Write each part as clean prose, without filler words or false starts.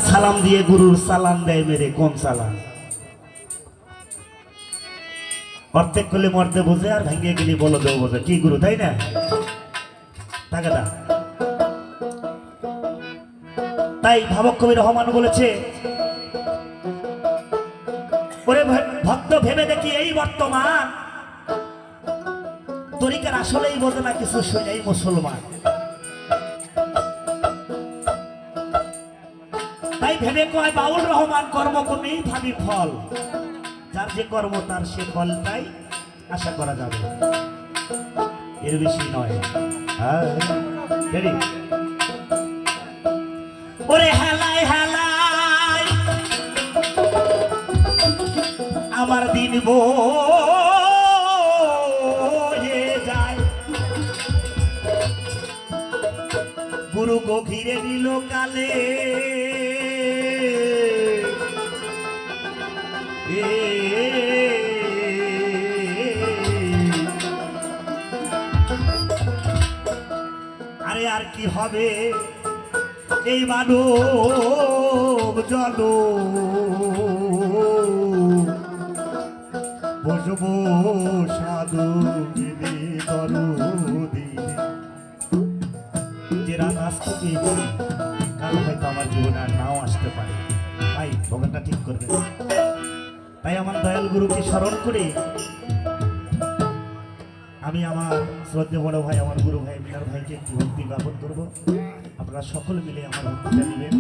সালাম দিয়ে গুরুর সালাম দেয় মেরে কোন সালাম অর্ধেক করলে মর্দে বোঝে আর ভেঙে গেলে বলো দেব বোঝে কি গুরু তাই না টাকাটা তাই ভাবক কবি রহমান বলেছে ওরে ভক্ত ভেবে দেখি এই বর্তমান তরিকার আসলেই বোঝে না কিছু শুনে এই মুসলমান তাই ভেবে কয় বাউল রহমান কর্ম করেই ভাবি ফল যার যে কর্ম তার সে ফলটাই আশা করা যাবে এর বেশি নয় ওরে হেলাই হেলাই আমার দিন বয়ে যায় গুরু গভীরে নিল কালে আরে আর কি হবে এই মানব জল বসবো সাধু যে রাত আসতে কারো হয়তো আমার জীবনে আর নাও আসতে পারে তাই ভগবানটা ঠিক করবে তাই আমার দয়াল গুরুকে স্মরণ করে আমি আমার শ্রদ্ধেয় বড় ভাই আমার গুরু ভাই মিনার ভাইকে একটি ভক্তি জ্ঞাপন করবো আপনারা সকলে মিলে আমার ভক্তিটা নেবেন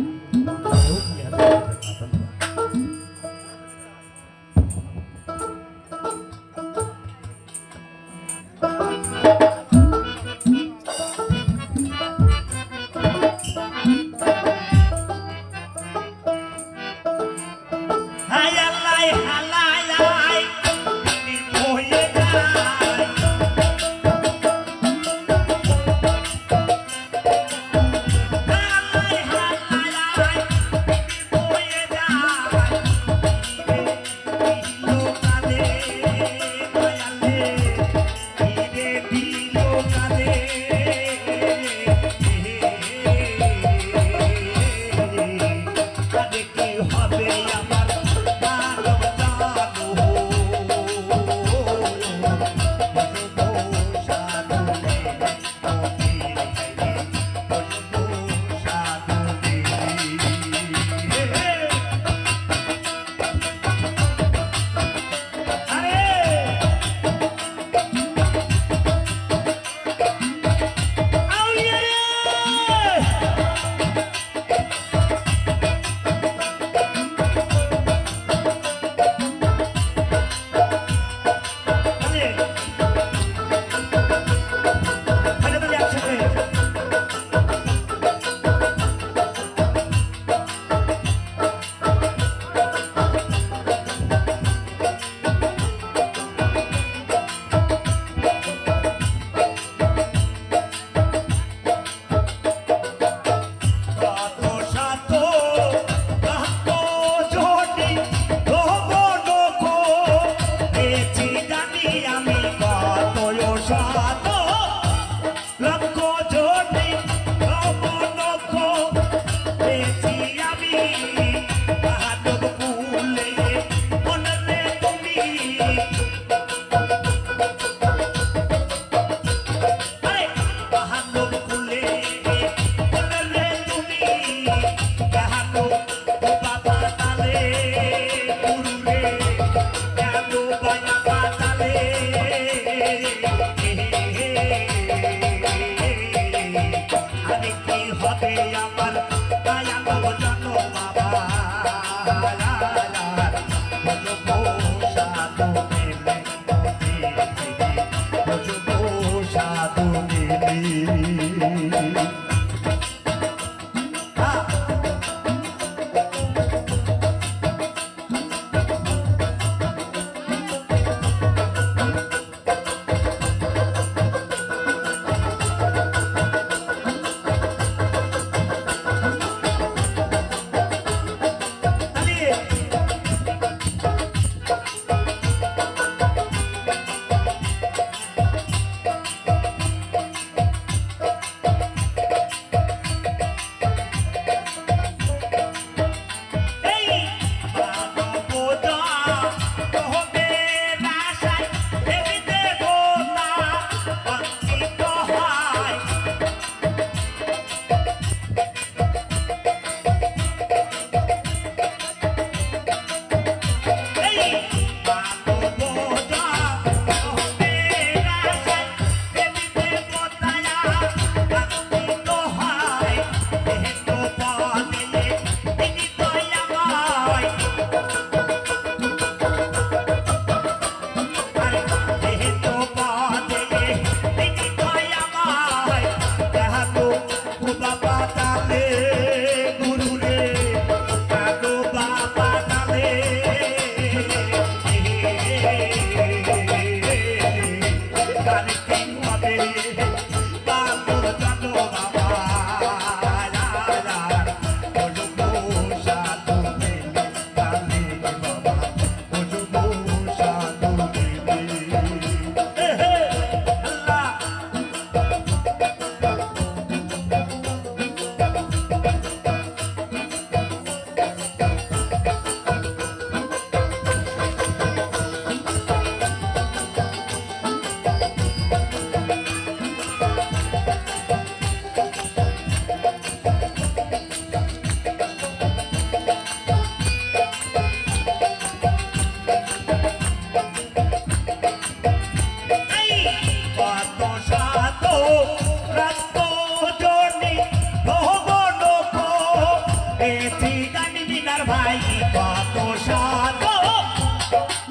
গানি বিনার ভাই কত সাত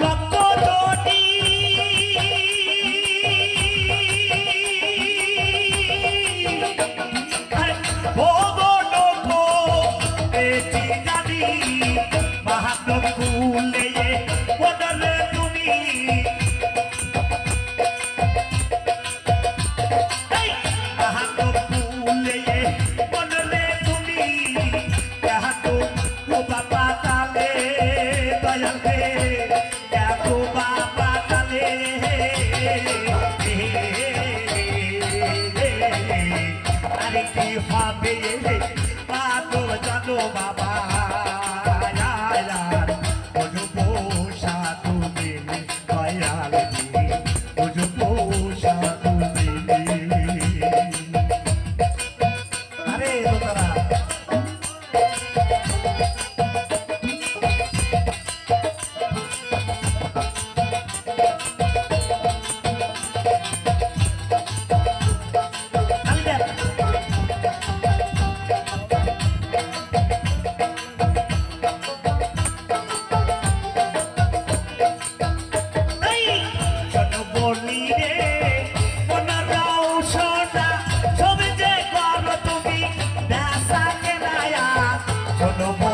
লক্ষ কোটি মাহাত্ম কুলে বদলে তুমি জানো বাবা আরে তোরা no more.